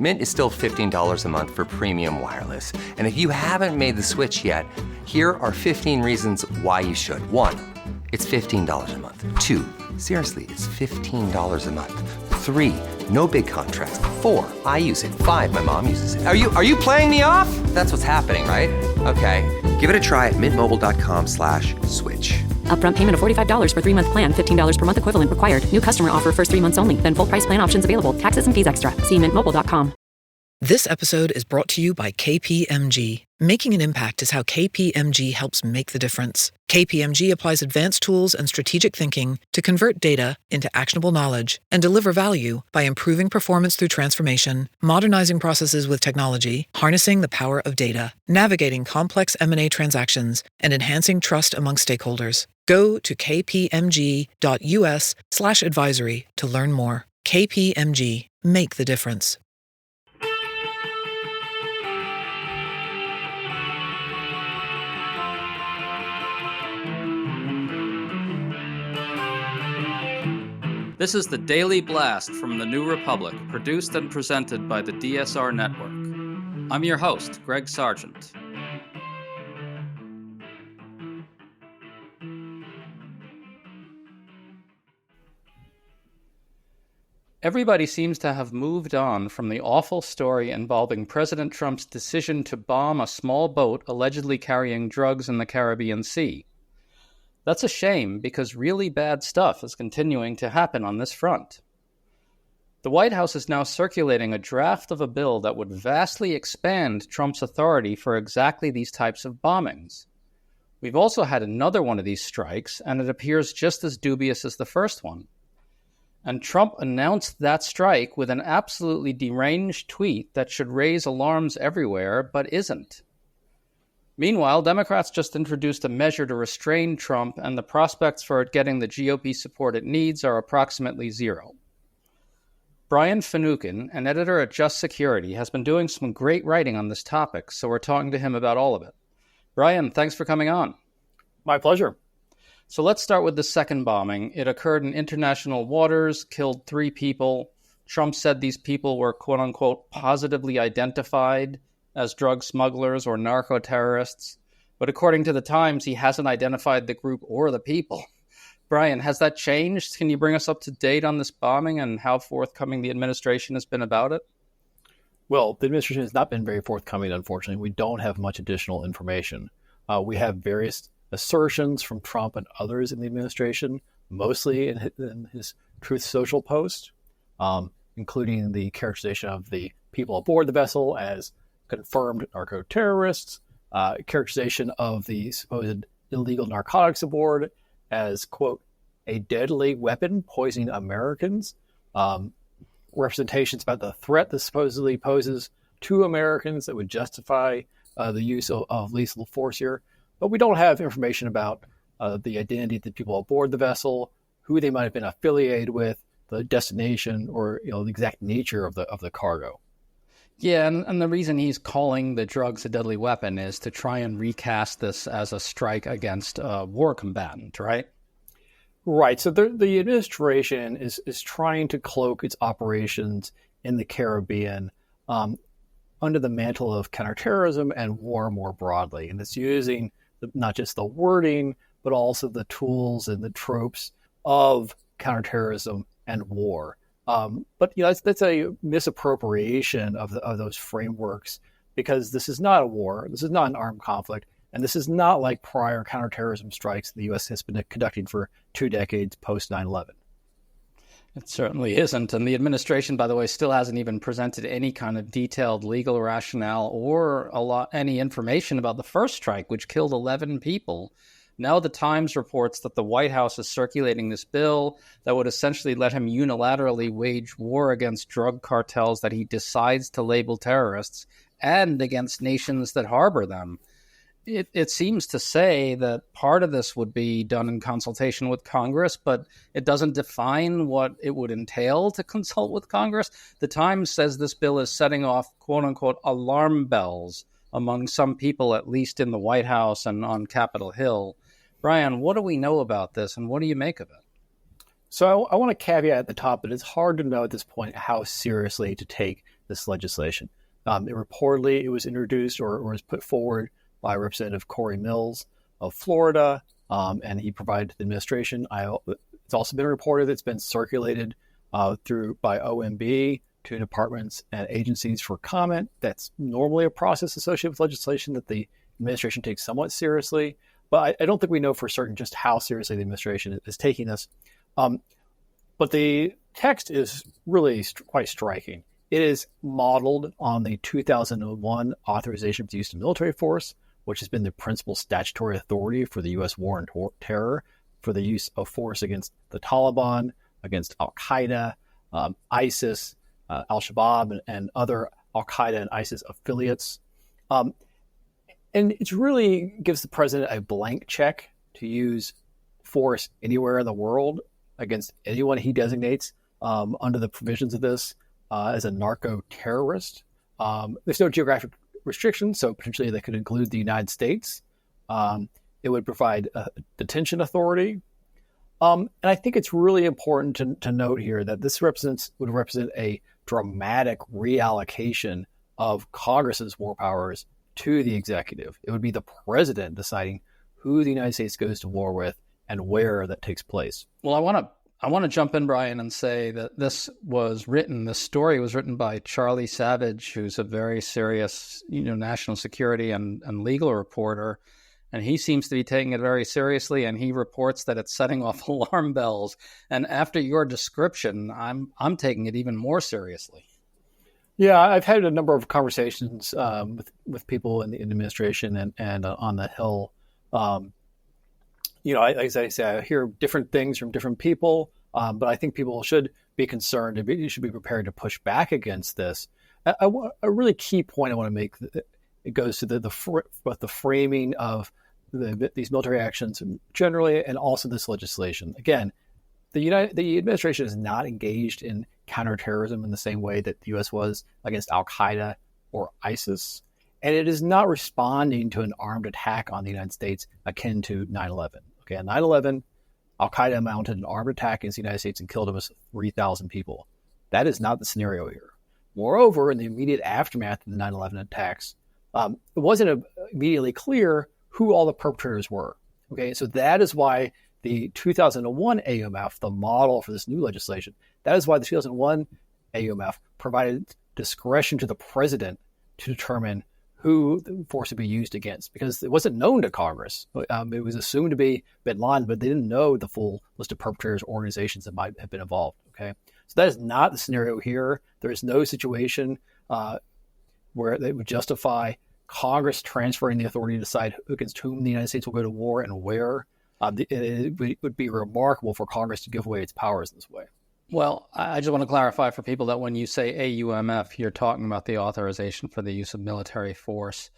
Mint is still $15 a month for premium wireless. And if you haven't made the switch yet, here are 15 reasons why you should. 1, it's $15 a month. 2, seriously, it's $15 a month. 3, no big contrast. 4, I use it. 5, my mom uses it. Are you playing me off? That's what's happening, right? Okay, give it a try at mintmobile.com/switch. Upfront payment of $45 for 3-month plan, $15 per month equivalent required. New customer offer first 3 months only. Then full price plan options available. Taxes and fees extra. See mintmobile.com. This episode is brought to you by KPMG. Making an impact is how KPMG helps make the difference. KPMG applies advanced tools and strategic thinking to convert data into actionable knowledge and deliver value by improving performance through transformation, modernizing processes with technology, harnessing the power of data, navigating complex M&A transactions, and enhancing trust among stakeholders. Go to kpmg.us/advisory to learn more. KPMG. Make the difference. This is the Daily Blast from the New Republic, produced and presented by the DSR Network. I'm your host, Greg Sargent. Everybody seems to have moved on from the awful story involving President Trump's decision to bomb a small boat allegedly carrying drugs in the Caribbean Sea. That's a shame because really bad stuff is continuing to happen on this front. The White House is now circulating a draft of a bill that would vastly expand Trump's authority for exactly these types of bombings. We've also had another one of these strikes, and it appears just as dubious as the first one. And Trump announced that strike with an absolutely deranged tweet that should raise alarms everywhere, but isn't. Meanwhile, Democrats just introduced a measure to restrain Trump, and the prospects for it getting the GOP support it needs are approximately zero. Brian Finucane, an editor at Just Security, has been doing some great writing on this topic, so we're talking to him about all of it. Brian, thanks for coming on. My pleasure. So let's start with the second bombing. It occurred in international waters, killed 3 people. Trump said these people were, quote-unquote, positively identified as drug smugglers or narco-terrorists. But according to the Times, he hasn't identified the group or the people. Brian, has that changed? Can you bring us up to date on this bombing and how forthcoming the administration has been about it? Well, the administration has not been very forthcoming, unfortunately. We don't have much additional information. We have various assertions from Trump and others in the administration, mostly in his Truth Social post, including the characterization of the people aboard the vessel as confirmed narco-terrorists, characterization of the supposed illegal narcotics aboard as, quote, a deadly weapon poisoning Americans, representations about the threat this supposedly poses to Americans that would justify the use of lethal force here. But we don't have information about the identity of the people aboard the vessel, who they might have been affiliated with, the destination, or the exact nature of the cargo. Yeah, and the reason he's calling the drugs a deadly weapon is to try and recast this as a strike against a war combatant, right? Right. So the administration is trying to cloak its operations in the Caribbean under the mantle of counterterrorism and war more broadly. And it's using not just the wording, but also the tools and the tropes of counterterrorism and war. But that's a misappropriation of those frameworks, because this is not a war, this is not an armed conflict, and this is not like prior counterterrorism strikes the U.S. has been conducting for 2 decades post 9/11. It certainly isn't, and the administration, by the way, still hasn't even presented any kind of detailed legal rationale or any information about the first strike, which killed 11 people. Now the Times reports that the White House is circulating this bill that would essentially let him unilaterally wage war against drug cartels that he decides to label terrorists and against nations that harbor them. It seems to say that part of this would be done in consultation with Congress, but it doesn't define what it would entail to consult with Congress. The Times says this bill is setting off, quote-unquote, alarm bells among some people, at least in the White House and on Capitol Hill. Brian, what do we know about this, and what do you make of it? So I want to caveat at the top that it's hard to know at this point how seriously to take this legislation. It was introduced or was put forward by Representative Corey Mills of Florida, and he provided to the administration. It's also been reported that it's been circulated by OMB to departments and agencies for comment. That's normally a process associated with legislation that the administration takes somewhat seriously, but I don't think we know for certain just how seriously the administration is taking this. But the text is really quite striking. It is modeled on the 2001 authorization for the use of military force, which has been the principal statutory authority for the U.S. war on terror, for the use of force against the Taliban, against Al-Qaeda, ISIS, Al-Shabaab, and other Al-Qaeda and ISIS affiliates. And it really gives the president a blank check to use force anywhere in the world against anyone he designates under the provisions of this as a narco-terrorist. There's no geographic restrictions, so potentially they could include the United States. It would provide a detention authority. And I think it's really important to note here that this would represent a dramatic reallocation of Congress's war powers to the executive. It would be the president deciding who the United States goes to war with and where that takes place. Well, I want to jump in, Brian, and say that this story was written by Charlie Savage, who's a very serious, national security and legal reporter. And he seems to be taking it very seriously, and he reports that it's setting off alarm bells. And after your description, I'm taking it even more seriously. Yeah, I've had a number of conversations with people in the administration and on the Hill. As I say, I hear different things from different people, but I think people should be concerned and you should be prepared to push back against this. A really key point I want to make, it goes to the framing of these military actions generally, and also this legislation. Again, the administration is not engaged in counterterrorism in the same way that the U.S. was against Al-Qaeda or ISIS, and it is not responding to an armed attack on the United States akin to 9/11. Okay, on 9/11, Al-Qaeda mounted an armed attack against the United States and killed almost 3,000 people. That is not the scenario here. Moreover, in the immediate aftermath of the 9/11 attacks, it wasn't immediately clear who all the perpetrators were. Okay, so that is why the 2001 AUMF, the model for this new legislation, that is why the 2001 AUMF provided discretion to the president to determine who the force would be used against, because it wasn't known to Congress. It was assumed to be bin Laden, but they didn't know the full list of perpetrators, organizations that might have been involved. Okay, so that is not the scenario here. There is no situation where they would justify Congress transferring the authority to decide against whom the United States will go to war and where. It would be remarkable for Congress to give away its powers this way. Well, I just want to clarify for people that when you say AUMF, you're talking about the authorization for the use of military force.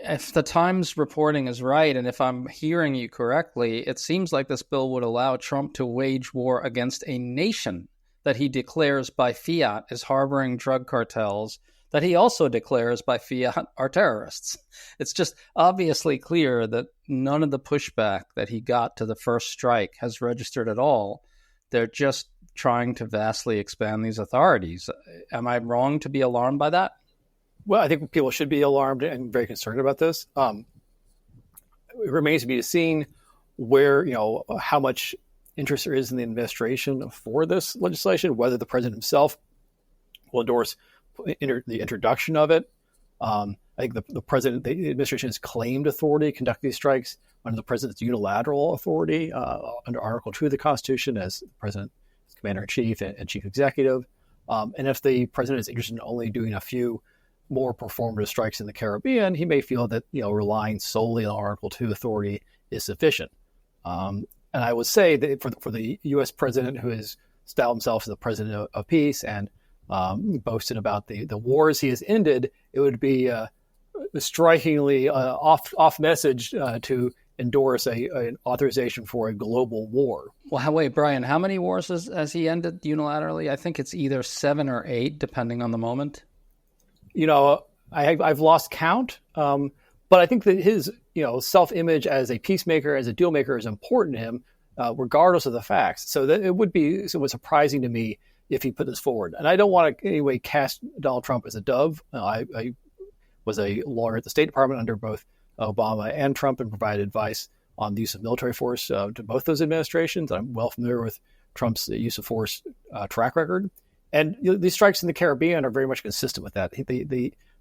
If the Times reporting is right, and if I'm hearing you correctly, it seems like this bill would allow Trump to wage war against a nation that he declares by fiat is harboring drug cartels, that he also declares by fiat are terrorists. It's just obviously clear that none of the pushback that he got to the first strike has registered at all. They're just trying to vastly expand these authorities. Am I wrong to be alarmed by that? Well, I think people should be alarmed and very concerned about this. It remains to be seen where, how much interest there is in the administration for this legislation, whether the president himself will endorse the introduction of it. I think the administration has claimed authority to conduct these strikes under the president's unilateral authority under Article 2 of the Constitution as the president is commander-in-chief and chief executive. And if the president is interested in only doing a few more performative strikes in the Caribbean, he may feel that relying solely on Article 2 authority is sufficient. And I would say that for the U.S. president, who has styled himself as the president of peace and boasted about the wars he has ended, it would be a strikingly off message to endorse an authorization for a global war. Well, wait, Brian, how many wars has he ended unilaterally? I think it's either 7 or 8, depending on the moment. I've lost count, but I think that his self-image as a peacemaker, as a deal maker, is important to him, regardless of the facts. So that it would be somewhat surprising to me if he put this forward. And I don't want to in any way cast Donald Trump as a dove. I was a lawyer at the State Department under both Obama and Trump and provided advice on the use of military force to both those administrations. I'm well familiar with Trump's use of force track record. And these strikes in the Caribbean are very much consistent with that.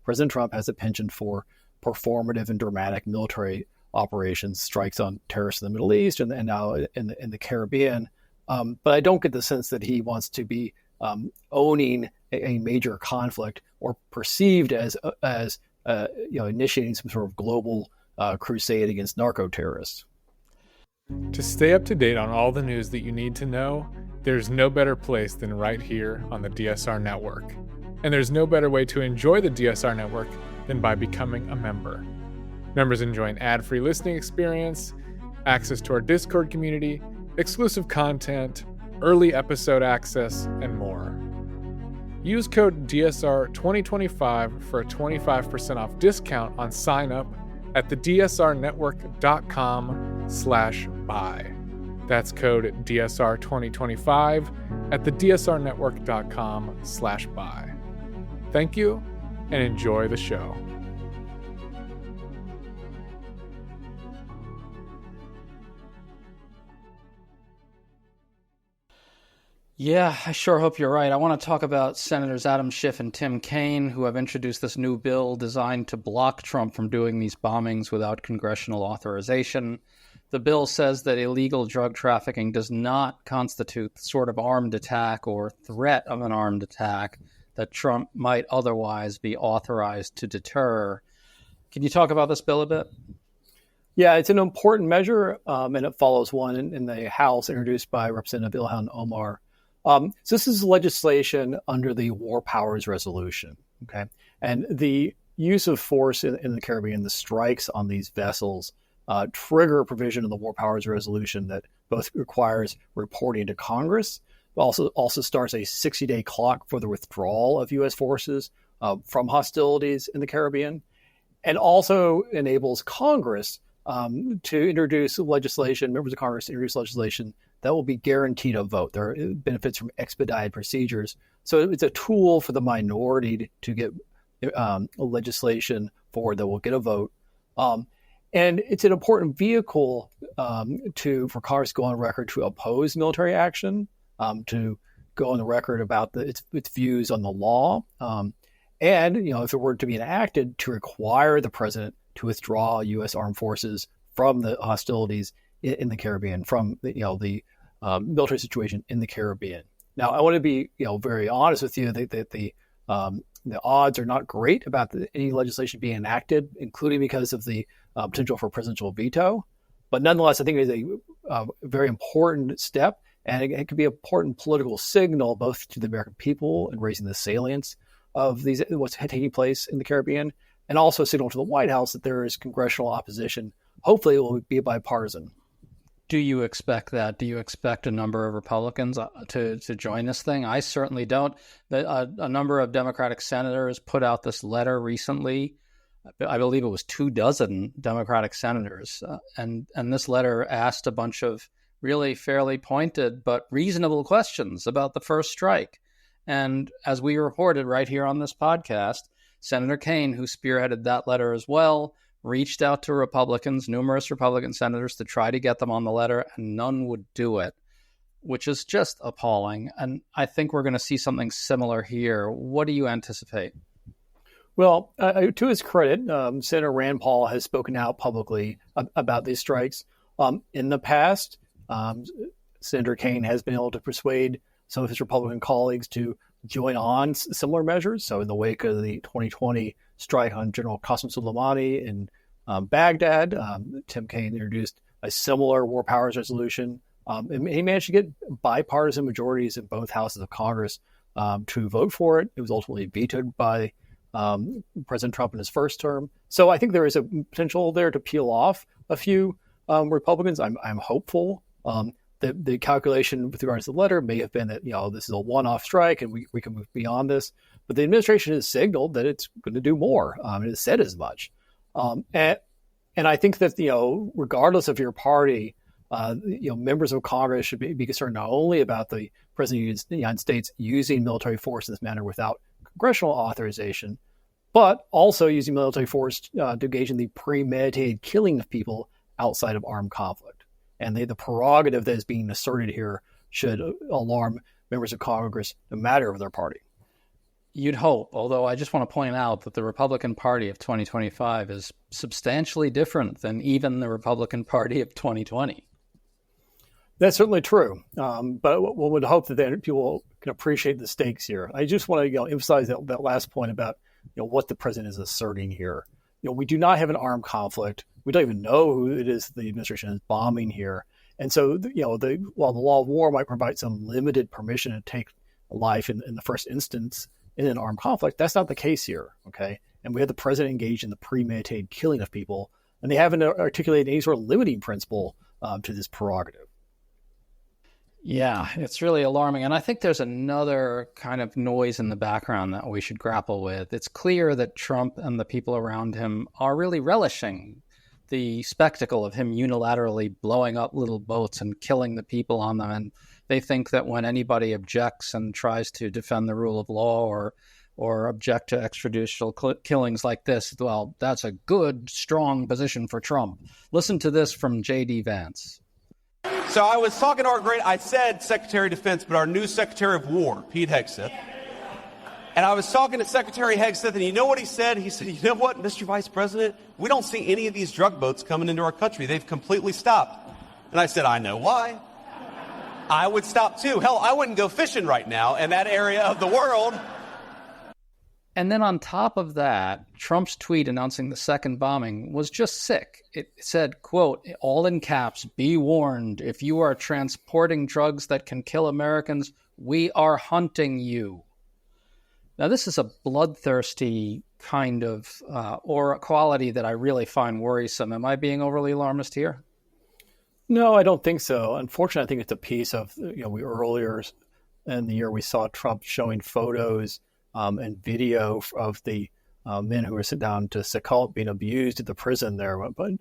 President Trump has a penchant for performative and dramatic military operations, strikes on terrorists in the Middle East and now in the Caribbean. But I don't get the sense that he wants to be owning a major conflict or perceived as initiating some sort of global crusade against narco-terrorists. To stay up to date on all the news that you need to know, there's no better place than right here on the DSR Network. And there's no better way to enjoy the DSR Network than by becoming a member. Members enjoy an ad-free listening experience, access to our Discord community, exclusive content, early episode access, and more. Use code DSR2025 for a 25% off discount on sign up at thedsrnetwork.com/buy. That's code DSR2025 at thedsrnetwork.com/buy. Thank you and enjoy the show. Yeah, I sure hope you're right. I want to talk about Senators Adam Schiff and Tim Kaine, who have introduced this new bill designed to block Trump from doing these bombings without congressional authorization. The bill says that illegal drug trafficking does not constitute the sort of armed attack or threat of an armed attack that Trump might otherwise be authorized to deter. Can you talk about this bill a bit? Yeah, it's an important measure, and it follows one in the House introduced by Representative Ilhan Omar. So this is legislation under the War Powers Resolution, okay? And the use of force in the Caribbean, the strikes on these vessels, trigger a provision of the War Powers Resolution that both requires reporting to Congress, but also starts a 60-day clock for the withdrawal of U.S. forces from hostilities in the Caribbean, and also enables Congress to introduce legislation, members of Congress to introduce legislation that will be guaranteed a vote. There are benefits from expedited procedures. So it's a tool for the minority to get legislation forward that will get a vote. And it's an important vehicle for Congress to go on record to oppose military action, to go on the record about its views on the law. And, if it were to be enacted, to require the president to withdraw U.S. armed forces from the hostilities in the Caribbean, from the military situation in the Caribbean. Now, I want to be very honest with you that the odds are not great about any legislation being enacted, including because of the potential for presidential veto. But nonetheless, I think it is a very important step, and it could be an important political signal both to the American people in raising the salience of what's taking place in the Caribbean, and also a signal to the White House that there is congressional opposition. Hopefully, it will be bipartisan. Do you expect that? Do you expect a number of Republicans to join this thing? I certainly don't. A number of Democratic senators put out this letter recently. I believe it was 24 Democratic senators. And this letter asked a bunch of really fairly pointed but reasonable questions about the first strike. And as we reported right here on this podcast, Senator Kaine, who spearheaded that letter as well, reached out to Republicans, numerous Republican senators, to try to get them on the letter, and none would do it, which is just appalling. And I think we're going to see something similar here. What do you anticipate? Well, to his credit, Senator Rand Paul has spoken out publicly about these strikes. In the past, Senator Kaine has been able to persuade some of his Republican colleagues to join on similar measures. So in the wake of the 2020 strike on General Qasem Soleimani in Baghdad, Tim Kaine introduced a similar War Powers Resolution. And he managed to get bipartisan majorities in both houses of Congress to vote for it. It was ultimately vetoed by President Trump in his first term. So I think there is a potential there to peel off a few Republicans. I'm hopeful. The calculation with regards to the letter may have been that, this is a one-off strike and we can move beyond this. But the administration has signaled that it's going to do more. It has said as much. And I think that, regardless of your party, Members of Congress should be concerned not only about the President of the United States using military force in this manner without congressional authorization, but also using military force to engage in the premeditated killing of people outside of armed conflict. And the prerogative that is being asserted here should alarm members of Congress, no matter of their party. You'd hope, although I just want to point out that the Republican Party of 2025 is substantially different than even the Republican Party of 2020. That's certainly true, but one would hope that people can appreciate the stakes here. I just want to emphasize that last point about what the president is asserting here. We do not have an armed conflict. We don't even know who it is the administration is bombing here, and so while the law of war might provide some limited permission to take life in the first instance in an armed conflict, that's not the case here. Okay, and we have the president engaged in the premeditated killing of people, and they haven't articulated any sort of limiting principle to this prerogative. Yeah, it's really alarming. And I think there's another kind of noise in the background that we should grapple with. It's clear that Trump and the people around him are really relishing the spectacle of him unilaterally blowing up little boats and killing the people on them. And they think that when anybody objects and tries to defend the rule of law or object to extrajudicial killings like this, well, that's a good, strong position for Trump. Listen to this from J.D. Vance. So I was talking to I said Secretary of Defense, but our new Secretary of War, Pete Hegseth. And I was talking to Secretary Hegseth, and you know what he said? He said, you know what, Mr. Vice President, we don't see any of these drug boats coming into our country. They've completely stopped. And I said, I know why. I would stop too. Hell, I wouldn't go fishing right now in that area of the world. And then on top of that, Trump's tweet announcing the second bombing was just sick. It said, quote, all in caps, be warned, if you are transporting drugs that can kill Americans, we are hunting you. Now, this is a bloodthirsty kind of or quality that I really find worrisome. Am I being overly alarmist here? No, I don't think so. Unfortunately, I think it's a piece of, we earlier in the year we saw Trump showing photos and video of the men who were sent down to Sakhalin being abused at the prison there. But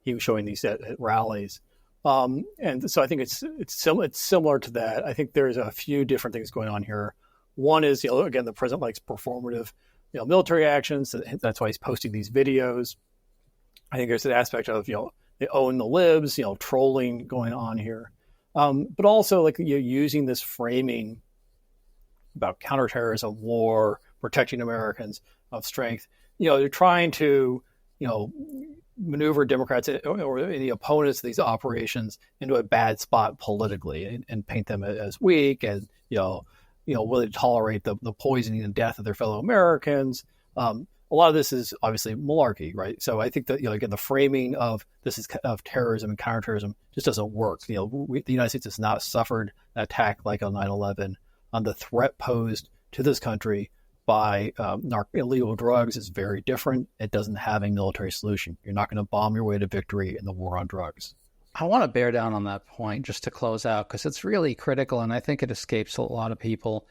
he was showing these at rallies. And so I think it's similar to that. I think there's a few different things going on here. One is, again, the president likes performative, military actions. That's why he's posting these videos. I think there's an aspect of, they own the libs, trolling going on here. But also using this framing about counterterrorism, war, protecting Americans of strength. They're trying to, maneuver Democrats or any opponents of these operations into a bad spot politically and paint them as weak and, willing to tolerate the poisoning and death of their fellow Americans. A lot of this is obviously malarkey, right? So I think that, again, the framing of this is of terrorism and counterterrorism just doesn't work. The United States has not suffered an attack like on 9/11. The threat posed to this country by illegal drugs is very different. It doesn't have a military solution. You're not going to bomb your way to victory in the war on drugs. I want to bear down on that point just to close out because it's really critical, and I think it escapes a lot of people.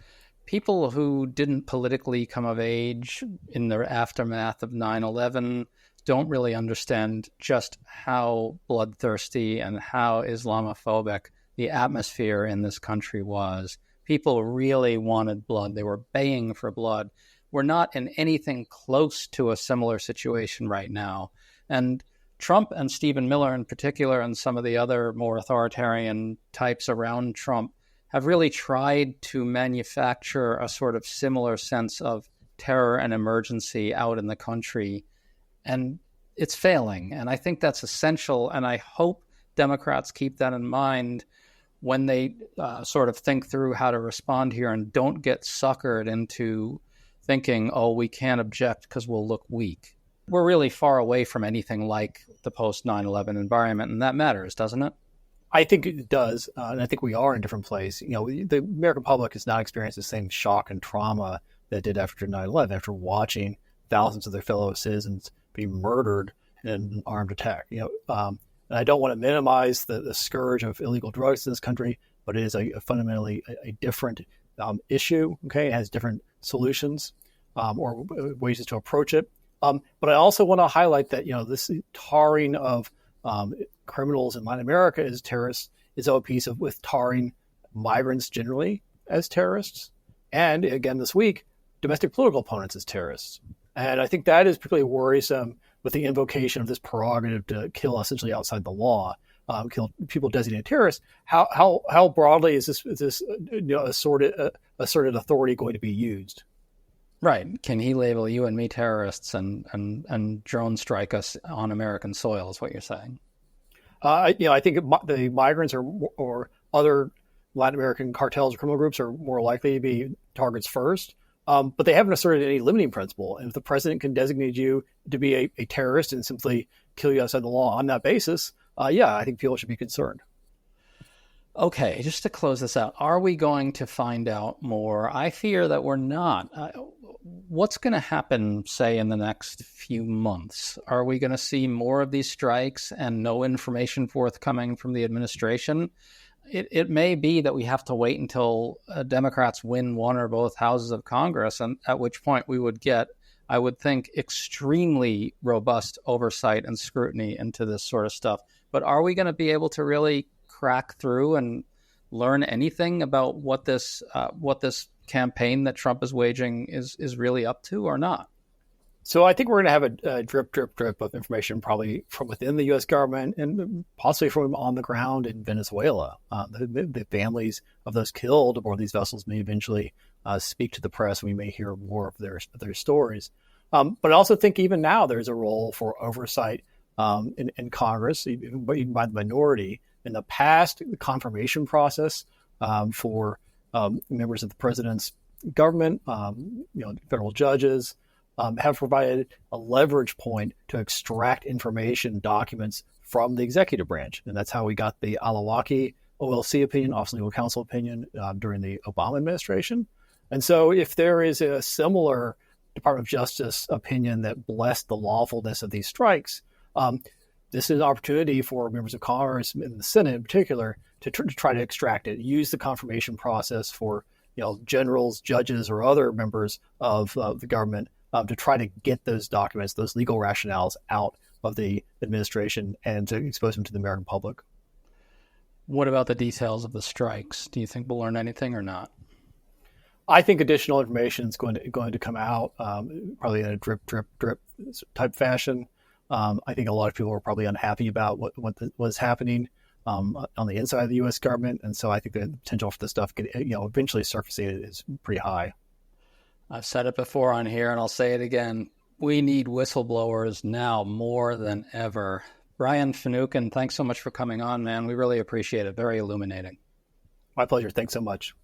People who didn't politically come of age in the aftermath of 9/11 don't really understand just how bloodthirsty and how Islamophobic the atmosphere in this country was. People really wanted blood. They were baying for blood. We're not in anything close to a similar situation right now. And Trump and Stephen Miller in particular, and some of the other more authoritarian types around Trump, have really tried to manufacture a sort of similar sense of terror and emergency out in the country. And it's failing. And I think that's essential. And I hope Democrats keep that in mind when they sort of think through how to respond here and don't get suckered into thinking, oh, we can't object because we'll look weak. We're really far away from anything like the post-9/11 environment, and that matters, doesn't it? I think it does, and I think we are in a different place. The American public has not experienced the same shock and trauma that it did after 9/11, after watching thousands of their fellow citizens be murdered in an armed attack. And I don't want to minimize the scourge of illegal drugs in this country, but it is a fundamentally a different issue. Okay, it has different solutions or ways to approach it. But I also want to highlight that this tarring of criminals in Latin America as terrorists is of a piece with tarring migrants generally as terrorists, and again this week, domestic political opponents as terrorists. And I think that is particularly worrisome with the invocation of this prerogative to kill essentially outside the law, kill people designated terrorists. How broadly is this asserted authority going to be used? Right. Can he label you and me terrorists and drone strike us on American soil is what you're saying? I think the migrants or other Latin American cartels or criminal groups are more likely to be targets first. But they haven't asserted any limiting principle. And if the president can designate you to be a terrorist and simply kill you outside the law on that basis, I think people should be concerned. Okay, just to close this out, are we going to find out more? I fear that we're not. What's going to happen, say, in the next few months? Are we going to see more of these strikes and no information forthcoming from the administration? It may be that we have to wait until Democrats win one or both houses of Congress, and at which point we would get, I would think, extremely robust oversight and scrutiny into this sort of stuff. But are we going to be able to really crack through and learn anything about what this campaign that Trump is waging is really up to or not? So I think we're going to have a drip of information probably from within the U.S. government and possibly from on the ground in Venezuela. The families of those killed aboard these vessels may eventually speak to the press. We may hear more of their stories. But I also think even now there's a role for oversight in Congress, even by the minority. In the past, the confirmation process for members of the president's government, federal judges, have provided a leverage point to extract information, documents from the executive branch. And that's how we got the Al-Awlaki OLC opinion, Office of Legal Counsel opinion, during the Obama administration. And so if there is a similar Department of Justice opinion that blessed the lawfulness of these strikes, this is an opportunity for members of Congress and the Senate in particular to try to extract it, use the confirmation process for generals, judges, or other members of the government to try to get those documents, those legal rationales out of the administration and to expose them to the American public. What about the details of the strikes? Do you think we'll learn anything or not? I think additional information is going to come out, probably in a drip type fashion. I think a lot of people are probably unhappy about what was happening on the inside of the U.S. government, and so I think the potential for this stuff eventually surfacing is pretty high. I've said it before on here, and I'll say it again. We need whistleblowers now more than ever. Brian Finucane, thanks so much for coming on, man. We really appreciate it. Very illuminating. My pleasure. Thanks so much.